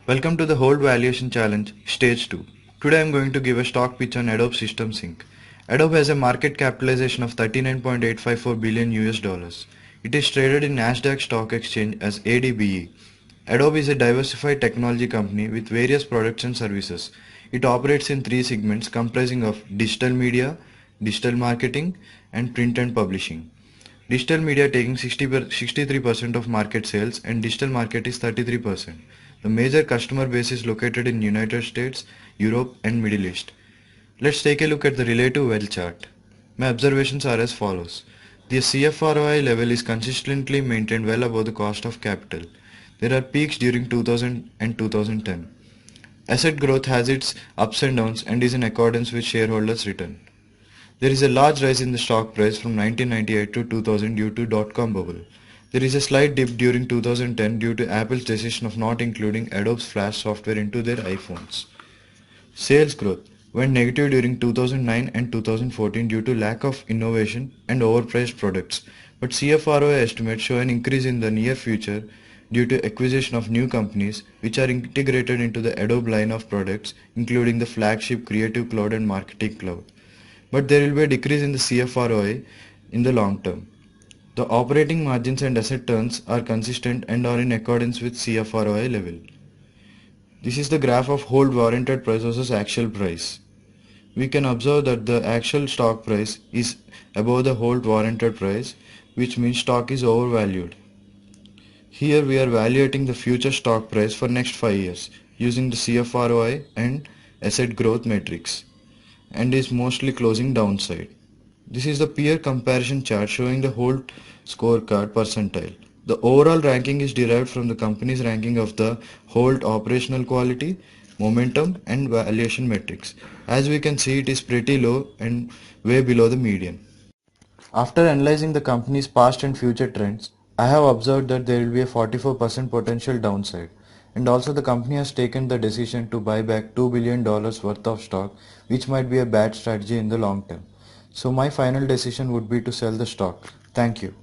Welcome to the Hold Valuation Challenge, Stage 2. Today I am going to give a stock pitch on Adobe Systems Inc. Adobe has a market capitalization of 39.854 billion US dollars. It is traded in Nasdaq Stock Exchange as ADBE. Adobe is a diversified technology company with various products and services. It operates in three segments comprising of digital media, digital marketing, and print and publishing. Digital media taking 63% of market sales and digital market is 33%. The major customer base is located in United States, Europe and Middle East. Let's take a look at the relative wealth chart. My observations are as follows. The CFROI level is consistently maintained well above the cost of capital. There are peaks during 2000 and 2010. Asset growth has its ups and downs and is in accordance with shareholders' return. There is a large rise in the stock price from 1998 to 2000 due to dot-com bubble. There is a slight dip during 2010 due to Apple's decision of not including Adobe's Flash software into their iPhones. Sales growth went negative during 2009 and 2014 due to lack of innovation and overpriced products, but CFROI estimates show an increase in the near future due to acquisition of new companies which are integrated into the Adobe line of products including the flagship Creative Cloud and Marketing Cloud. But there will be a decrease in the CFROI in the long term. The operating margins and asset turns are consistent and are in accordance with CFROI level. This is the graph of hold warranted price versus actual price. We can observe that the actual stock price is above the hold warranted price, which means stock is overvalued. Here we are evaluating the future stock price for next 5 years using the CFROI and asset growth metrics and is mostly closing downside. This is the peer comparison chart showing the hold scorecard percentile. The overall ranking is derived from the company's ranking of the hold operational quality, momentum and valuation metrics. As we can see, it is pretty low and way below the median. After analyzing the company's past and future trends, I have observed that there will be a 44% potential downside, and also the company has taken the decision to buy back $2 billion worth of stock, which might be a bad strategy in the long term. So my final decision would be to sell the stock. Thank you.